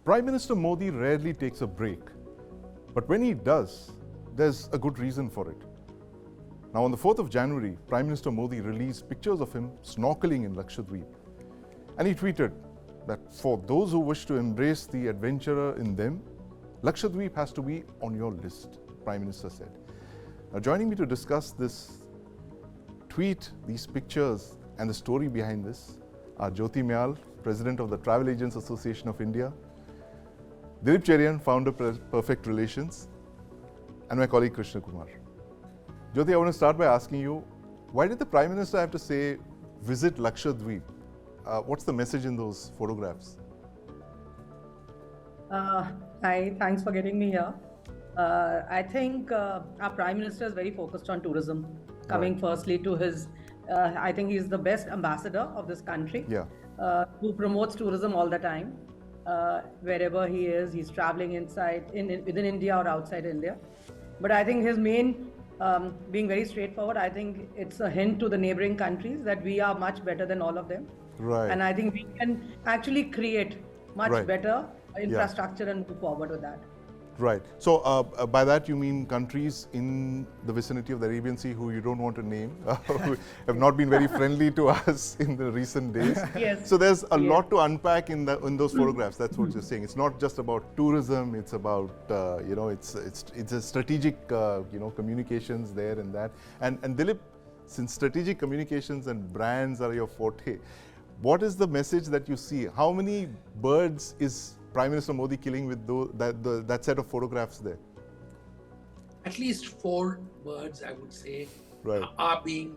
Prime Minister Modi rarely takes a break, but when he does, there's a good reason for it. Now, on the 4th of January, Prime Minister Modi released pictures of him snorkelling in Lakshadweep. And he tweeted that for those who wish to embrace the adventurer in them, Lakshadweep has to be on your list, Prime Minister said. Now, joining me to discuss this tweet, these pictures, and the story behind this are Jyoti Myal, President of the Travel Agents Association of India, Dilip Cherian, founder Perfect Relations, and my colleague Krishna Kumar. Jyoti, I want to start by asking you, why did the Prime Minister have to say, visit Lakshadweep? What's the message in those photographs? Hi, thanks for getting me here. I think our Prime Minister is very focused on tourism. Coming firstly to his, I think he's the best ambassador of this country, who promotes tourism all the time. Wherever he is, he's traveling within India or outside India. But I think his main, being very straightforward, I think it's a hint to the neighboring countries that we are much better than all of them. Right. And I think we can actually create much better infrastructure and move forward with that. Right. So by that you mean countries in the vicinity of the Arabian Sea who you don't want to name, who have not been very friendly to us in the recent days. Yes. So there's a lot to unpack in those photographs. That's what you're saying. It's not just about tourism. It's about it's a strategic communications there and that. And Dilip, since strategic communications and brands are your forte, what is the message that you see? How many birds is Prime Minister Modi killing with that set of photographs there? At least 4 birds, I would say, are being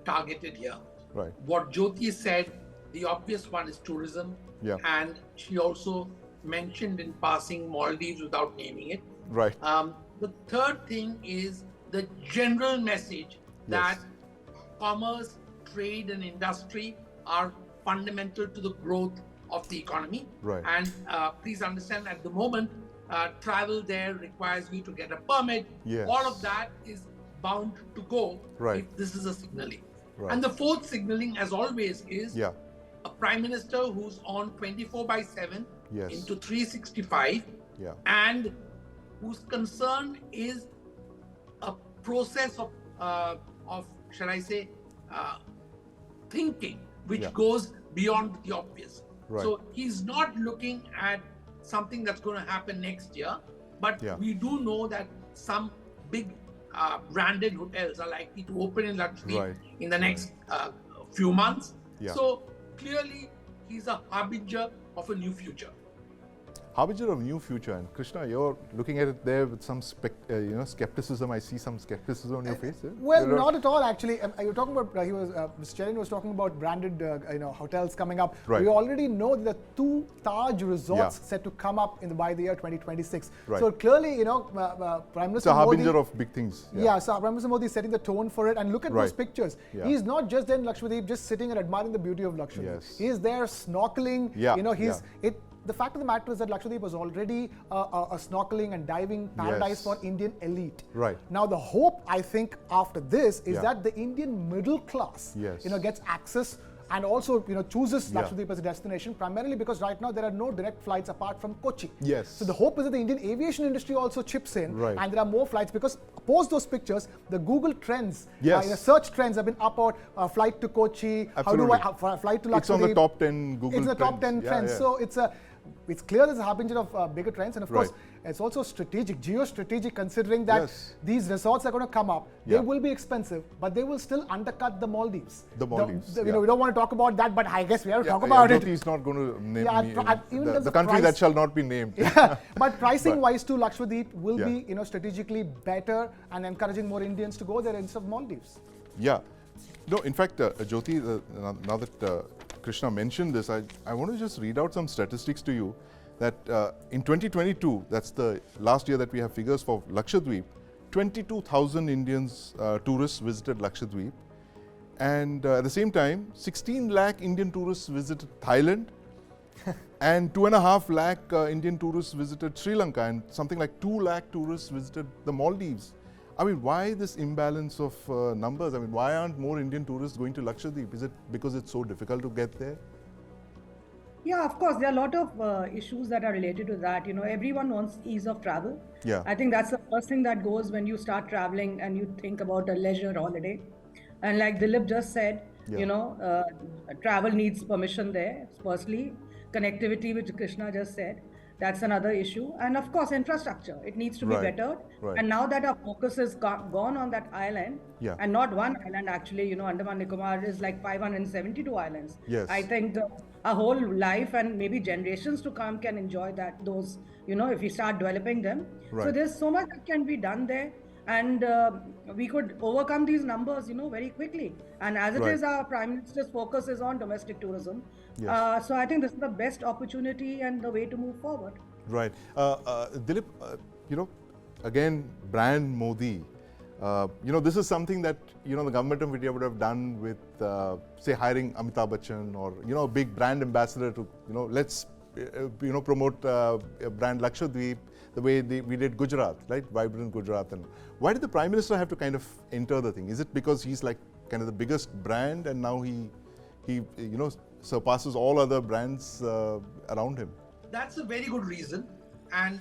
targeted here. Right. What Jyoti said, the obvious one is tourism. Yeah. And she also mentioned in passing Maldives without naming it. Right. The third thing is the general message that commerce, trade and industry are fundamental to the growth of the economy. Right. And please understand, at the moment, travel there requires you to get a permit. Yes. All of that is bound to go if this is a signaling. Right. And the fourth signaling, as always, is a Prime Minister who's on 24/7 into 365 and whose concern is a process of shall I say, thinking, which goes beyond the obvious. Right. So he's not looking at something that's going to happen next year, but we do know that some big branded hotels are likely to open in Lakshadweep in the next few months. So clearly, he's a harbinger of a new future. Harbinger of new future. And Krishna, you're looking at it there with some skepticism. I see some skepticism on your face. Well, not at all, actually. You're talking about, Mr. Cherian was talking about branded hotels coming up. Right. We already know that 2 Taj resorts set to come up by the year 2026. Right. So clearly, Prime Minister Modi... It's a harbinger of big things. So Prime Minister Modi is setting the tone for it. And look at those pictures. He's not just there in Lakshadweep, just sitting and admiring the beauty of Lakshadweep. Yes. He's there snorkeling. The fact of the matter is that Lakshadweep was already a snorkeling and diving paradise for Indian elite. Right. Now the hope, I think, after this is that the Indian middle class, gets access and also, chooses Lakshadweep as a destination, primarily because right now there are no direct flights apart from Kochi. Yes. So the hope is that the Indian aviation industry also chips in, and there are more flights, because post those pictures, the Google trends, search trends have been up out, flight to Kochi, Absolutely. how do I flight to Lakshadweep? It's on the top 10 Google trends. It's the top 10 trends. So it's clear there's a harbinger of bigger trends, and of course, it's also strategic, geostrategic, considering that these resorts are going to come up. They will be expensive, but they will still undercut the Maldives. The Maldives. We don't want to talk about that, but I guess we have to talk about it. He's not going to name the country price, that shall not be named. But pricing-wise, too, Lakshadweep will be, strategically better and encouraging more Indians to go there instead of Maldives. Yeah. No, in fact, Jyoti, now that Krishna mentioned this, I want to just read out some statistics to you that in 2022, that's the last year that we have figures for Lakshadweep, 22,000 Indians, tourists visited Lakshadweep. And at the same time, 16 lakh Indian tourists visited Thailand and 2.5 lakh Indian tourists visited Sri Lanka, and something like 2 lakh tourists visited the Maldives. I mean, why this imbalance of numbers? I mean, why aren't more Indian tourists going to Lakshadweep? Is it because it's so difficult to get there? Yeah, of course, there are a lot of issues that are related to that. Everyone wants ease of travel. Yeah. I think that's the first thing that goes when you start traveling and you think about a leisure holiday. And like Dilip just said, travel needs permission there. Firstly, connectivity, which Krishna just said, that's another issue. And of course, infrastructure. It needs to be bettered. Right. And now that our focus has gone on that island, and not one island, actually, Andaman Nicobar is like 572 islands. Yes. I think our whole life and maybe generations to come can enjoy those, if we start developing them. Right. So there's so much that can be done there. And we could overcome these numbers, very quickly. And as it is, our Prime Minister's focus is on domestic tourism. Yes. So I think this is the best opportunity and the way to move forward. Right. Dilip, again, brand Modi. This is something that, the government of India would have done with, say, hiring Amitabh Bachchan or, a big brand ambassador to, let's, promote brand Lakshadweep the way we did Gujarat, right? Vibrant Gujarat. And why did the Prime Minister have to kind of enter the thing? Is it because he's like kind of the biggest brand and now he surpasses all other brands around him? That's a very good reason. And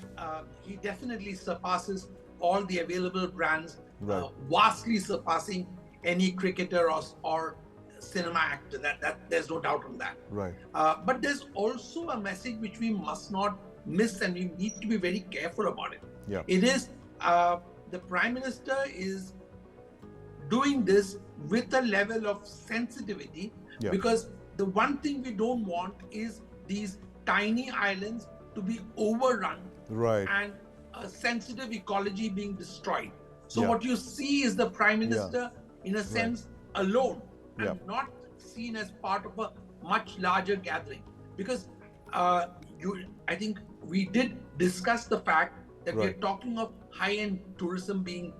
he definitely surpasses all the available brands, vastly surpassing any cricketer or cinema actor. That there's no doubt on that. Right. But there's also a message which we must not miss, and we need to be very careful about it. Yeah. It is the Prime Minister is doing this with a level of sensitivity, because the one thing we don't want is these tiny islands to be overrun, and a sensitive ecology being destroyed. So what you see is the Prime Minister, in a sense, alone, and not seen as part of a much larger gathering. Because I think we did discuss the fact that we're talking of high-end tourism being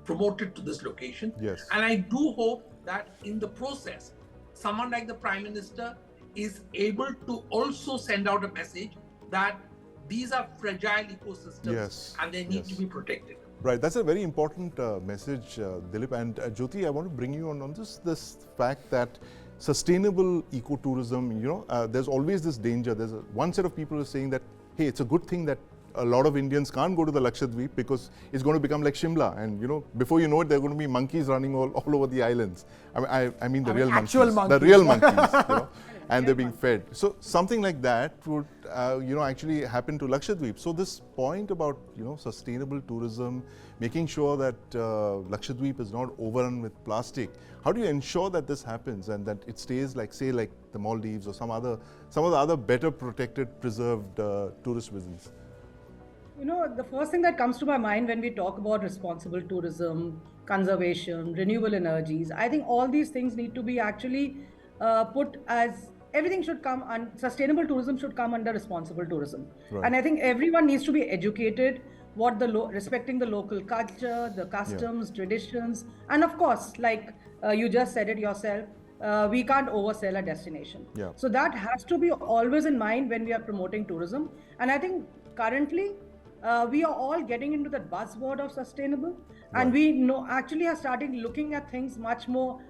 promoted to this location. Yes. And I do hope that in the process, someone like the Prime Minister is able to also send out a message that these are fragile ecosystems and they need to be protected. Right, that's a very important message, Dilip. And Jyoti, I want to bring you on this fact that sustainable ecotourism, there's always this danger. There's one set of people who are saying that, hey, it's a good thing that a lot of Indians can't go to the Lakshadweep because it's going to become like Shimla. And, before you know it, there are going to be monkeys running all over the islands. I mean the real monkeys. monkeys. The real monkeys, and they're being fed. So something like that would, actually happen to Lakshadweep. So this point about, sustainable tourism, making sure that Lakshadweep is not overrun with plastic. How do you ensure that this happens and that it stays like, say, like the Maldives or some of the other better protected, preserved tourist visits? The first thing that comes to my mind when we talk about responsible tourism, conservation, renewable energies, I think all these things need to be actually put as everything should come, and sustainable tourism should come under responsible tourism. And I think everyone needs to be educated respecting the local culture, the customs, traditions, and of course, like you just said it yourself, we can't oversell a destination. So that has to be always in mind when we are promoting tourism. And I think currently we are all getting into that buzzword of sustainable, and we actually are starting looking at things much more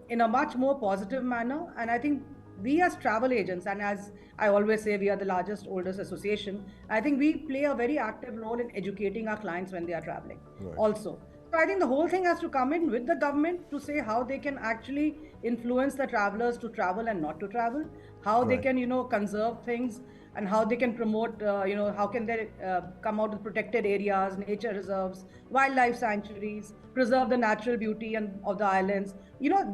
in a much more positive manner. And I think we as travel agents, and as I always say, we are the largest, oldest association, I think we play a very active role in educating our clients when they are traveling also. So I think the whole thing has to come in with the government to say how they can actually influence the travelers to travel and not to travel, how they can, conserve things, and how they can promote, how can they come out with protected areas, nature reserves, wildlife sanctuaries, preserve the natural beauty of the islands.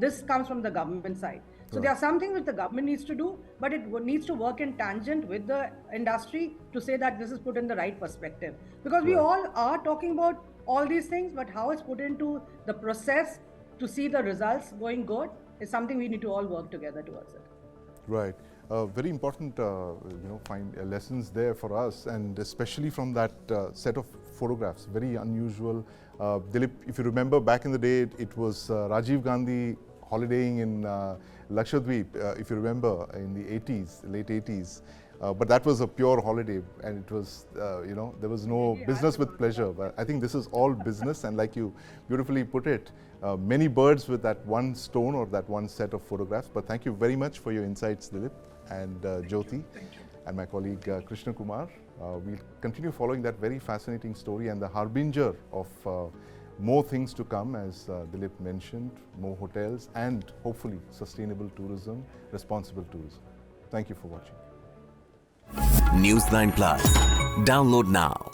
This comes from the government side. So there are some things which the government needs to do, but it needs to work in tangent with the industry to say that this is put in the right perspective. Because we all are talking about all these things, but how it's put into the process to see the results going good is something we need to all work together towards it. Right. Very important, find lessons there for us, and especially from that set of photographs. Very unusual. Dilip, if you remember back in the day, it was Rajiv Gandhi holidaying in Lakshadweep, if you remember, in the 80s, late 80s. But that was a pure holiday, and it was, there was no business with pleasure. But I think this is all business, and like you beautifully put it, many birds with that one stone or that one set of photographs. But thank you very much for your insights, Dilip. and Jyoti and my colleague Krishna Kumar. We'll continue following that very fascinating story and the harbinger of more things to come, as Dilip mentioned, more hotels and hopefully sustainable tourism, responsible tourism. Thank you for watching. News9 Plus. Download now.